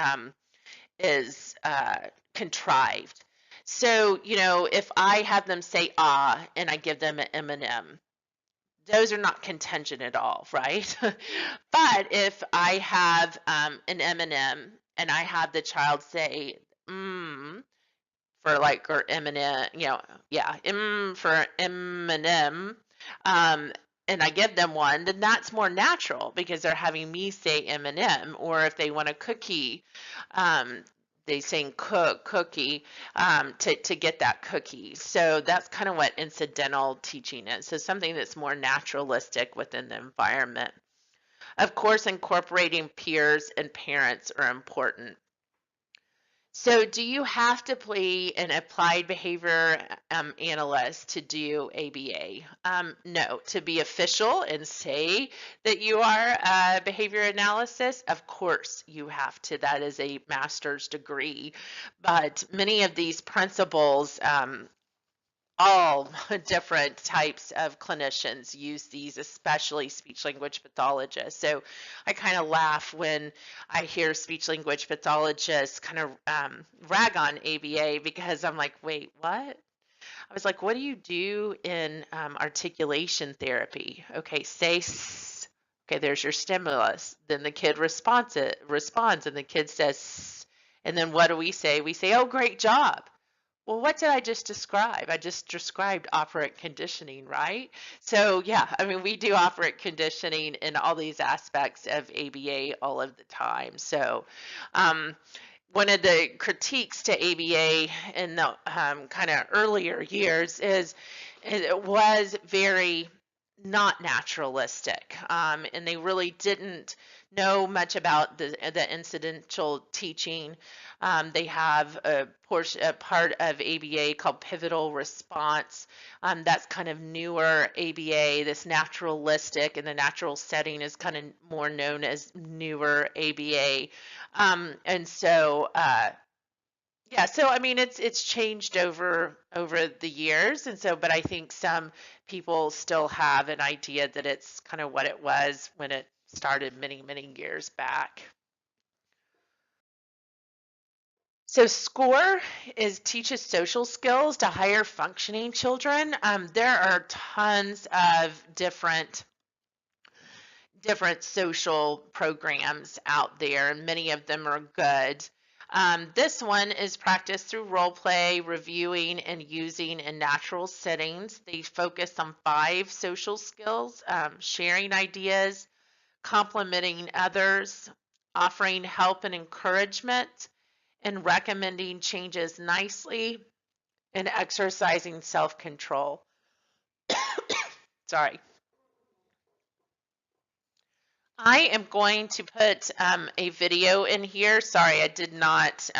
is contrived. So, if I have them say ah and I give them an M&M, those are not contingent at all, right? But if I have an M&M and I have the child say for like or M&M, yeah, for M&M, and I give them one, then that's more natural because they're having me say M&M. Or if they want a cookie, they saying cookie to get that cookie. So that's kind of what incidental teaching is. So something that's more naturalistic within the environment. Of course, incorporating peers and parents are important. So do you have to be an applied behavior analyst to do ABA? No. To be official and say that you are a behavior analysis, of course you have to. That is a master's degree. But many of these principles, all different types of clinicians use these, especially speech language pathologists. So I kind of laugh when I hear speech language pathologists kind of rag on ABA because I'm like, wait, what? I was like, what do you do in articulation therapy? Okay, say s. Okay, there's your stimulus. Then the kid responds, and the kid says s. And then what do we say? We say, oh, great job. Well, what did I just describe? I just described operant conditioning, right? So yeah, I mean, we do operant conditioning in all these aspects of ABA all of the time. So one of the critiques to ABA in the kind of earlier years is it was very not naturalistic, and they really didn't know much about the incidental teaching. They have a part of ABA called pivotal response. That's kind of newer ABA. This naturalistic in the natural setting is kind of more known as newer ABA. And so, yeah, so I mean it's changed over the years, and so but I think some people still have an idea that it's kind of what it was when it started many years back. So SCORE teaches social skills to higher functioning children. There are tons of different social programs out there, and many of them are good. This one is practiced through role play, reviewing, and using in natural settings. They focus on 5 social skills: sharing ideas, complimenting others, offering help and encouragement, and recommending changes nicely, and exercising self-control. Sorry. I am going to put a video in here. Sorry, I did not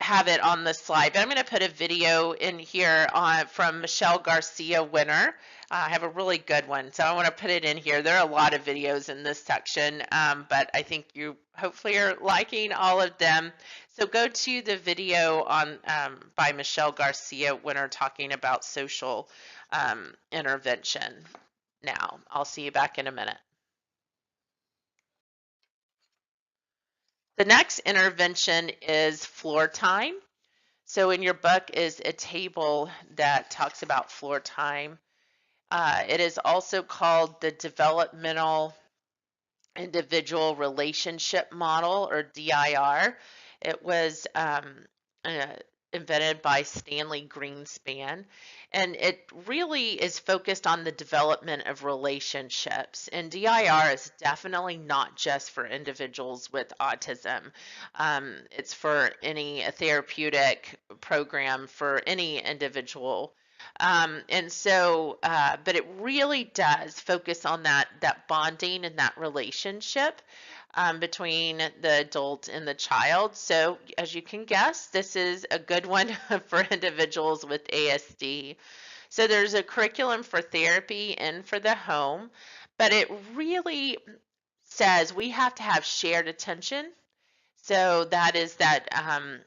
have it on the slide, but I'm going to put a video in here from Michelle Garcia winner. I have a really good one, so I want to put it in here. There are a lot of videos in this section, but I think you hopefully are liking all of them. So go to the video on by Michelle Garcia winner talking about social intervention. Now, I'll see you back in a minute. The next intervention is floor time. So in your book is a table that talks about floor time. It is also called the Developmental Individual Relationship Model, or DIR. It was uh, invented by Stanley Greenspan, and it really is focused on the development of relationships. And DIR is definitely not just for individuals with autism. It's for any therapeutic program for any individual. But it really does focus on that bonding and that relationship between the adult and the child. So as you can guess, this is a good one for individuals with ASD. So there's a curriculum for therapy and for the home, but it really says we have to have shared attention. So that is that,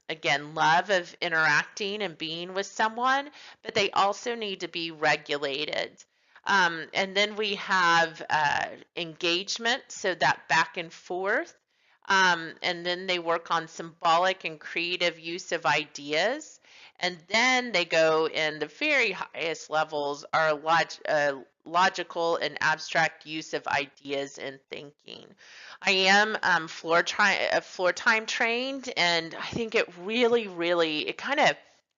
again, love of interacting and being with someone, but they also need to be regulated. And then we have engagement, so that back and forth. And then they work on symbolic and creative use of ideas. And then they go in the very highest levels are logical and abstract use of ideas and thinking. I am floor time trained, and I think it really it kind of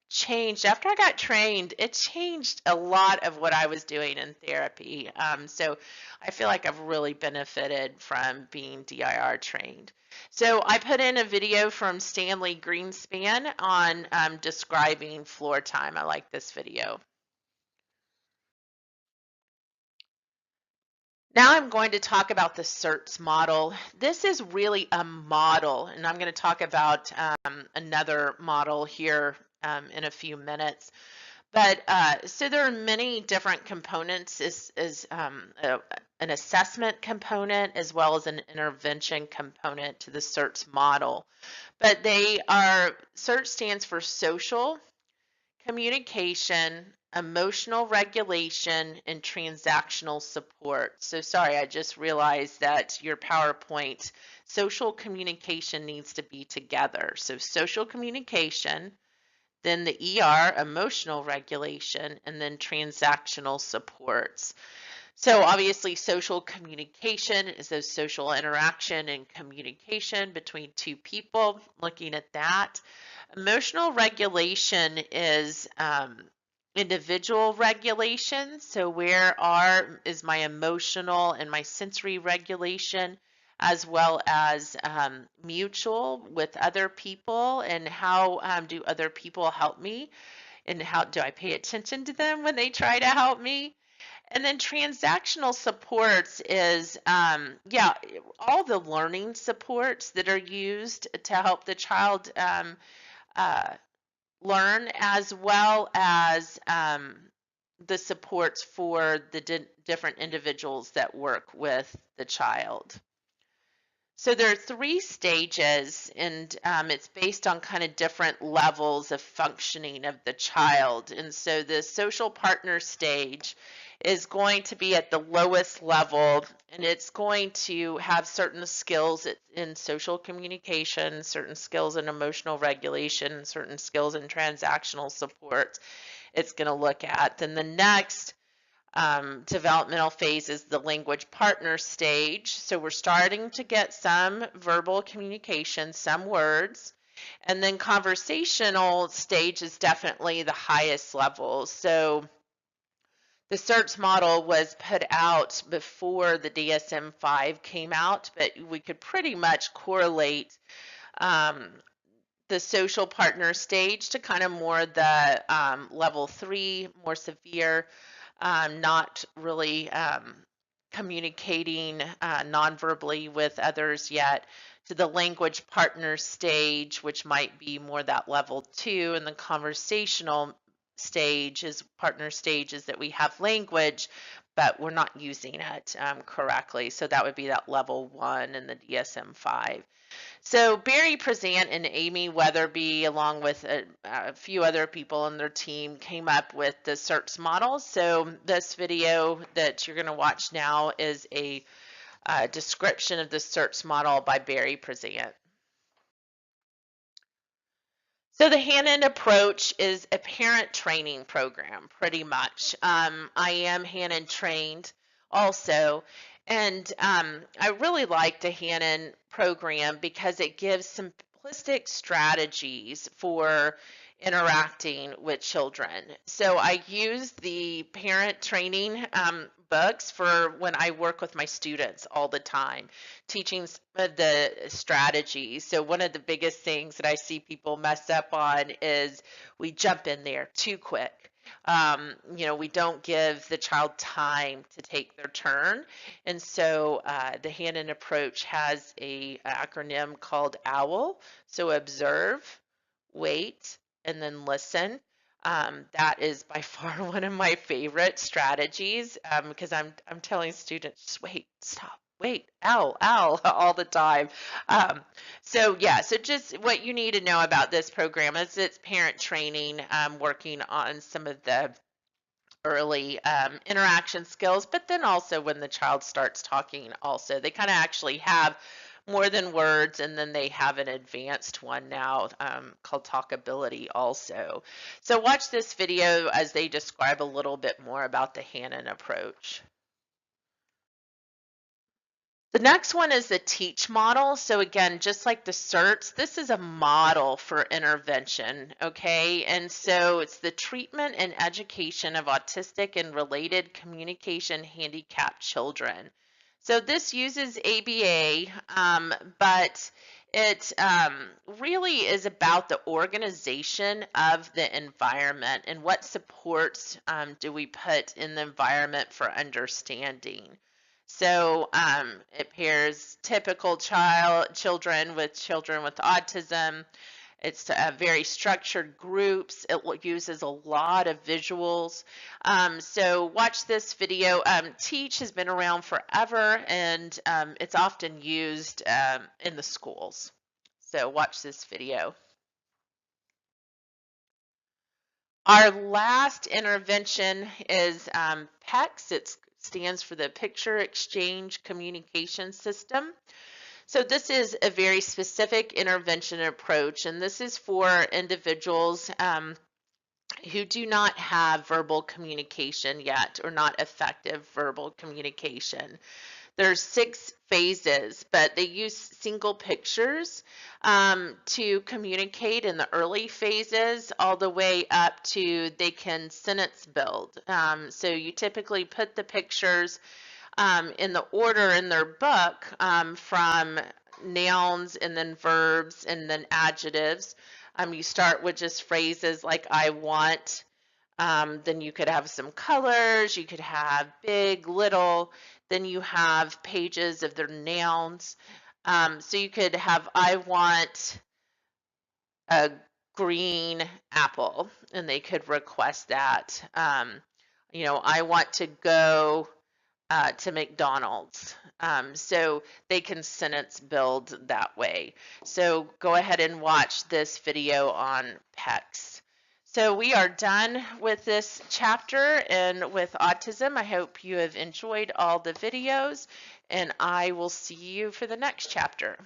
changed after I got trained. It changed a lot of what I was doing in therapy. So I feel like I've really benefited from being DIR trained. So I put in a video from Stanley Greenspan on describing floor time. I like this video. Now I'm going to talk about the CERTS model. This is really a model, and I'm going to talk about another model here in a few minutes. But so there are many different components. An assessment component as well as an intervention component to the CERTS model. But CERTS stands for social, communication, emotional regulation, and transactional support. So sorry, I just realized that your PowerPoint social communication needs to be together. So social communication, then the ER, emotional regulation, and then transactional supports. So obviously social communication is those social interaction and communication between two people, looking at that. Emotional regulation is individual regulation. So is my emotional and my sensory regulation, as well as mutual with other people, and how do other people help me, and how do I pay attention to them when they try to help me. And then transactional supports is, all the learning supports that are used to help the child uh, learn, as well as the supports for the different individuals that work with the child. So there are 3 stages, and it's based on kind of different levels of functioning of the child. And so the social partner stage is going to be at the lowest level, and it's going to have certain skills in social communication, certain skills in emotional regulation, certain skills in transactional support it's going to look at. Then the next developmental phase is the language partner stage. So we're starting to get some verbal communication, some words. And then conversational stage is definitely the highest level. So the CERTS model was put out before the DSM-5 came out, but we could pretty much correlate the social partner stage to kind of more the level 3, more severe, not really communicating non-verbally with others yet, to the language partner stage, which might be more that level 2, and the conversational stage is partner stage is that we have language, but we're not using it correctly. So that would be that level 1 in the DSM-5. So Barry Prezant and Amy Weatherby, along with a few other people on their team, came up with the CERTS model. So this video that you're going to watch now is a description of the CERTS model by Barry Prezant. So the Hannon approach is a parent training program, pretty much. I am Hannon trained also, and I really like the Hannon program because it gives simplistic strategies for interacting with children. So I use the parent training books for when I work with my students all the time, teaching some of the strategies. So one of the biggest things that I see people mess up on is we jump in there too quick. We don't give the child time to take their turn. And so the Hannon approach has a acronym called OWL. So observe, wait, and then listen. That is by far one of my favorite strategies because I'm telling students, just wait, stop, wait, ow, ow, all the time. So just what you need to know about this program is it's parent training, working on some of the early interaction skills, but then also when the child starts talking also, they kind of actually have more than words, and then they have an advanced one now called talkability also. So watch this video as they describe a little bit more about the Hannon approach. The next one is the teach model. So again, just like the CERTS, this is a model for intervention, okay? And so it's the treatment and education of autistic and related communication handicapped children. So this uses ABA, but it really is about the organization of the environment and what supports do we put in the environment for understanding. So it pairs typical children with autism. It's very structured groups. It uses a lot of visuals. So watch this video. Teach has been around forever, and it's often used in the schools. So watch this video. Our last intervention is PECS. It stands for the Picture Exchange Communication System. So this is a very specific intervention approach, and this is for individuals who do not have verbal communication yet or not effective verbal communication. There's 6 phases, but they use single pictures to communicate in the early phases all the way up to they can sentence build. So you typically put the pictures in the order in their book from nouns and then verbs and then adjectives. You start with just phrases like I want. Then you could have some colors, you could have big, little, then you have pages of their nouns. So you could have I want a green apple, and they could request that. I want to go to McDonald's. So they can sentence build that way. So go ahead and watch this video on PECS. So we are done with this chapter and with autism. I hope you have enjoyed all the videos, and I will see you for the next chapter.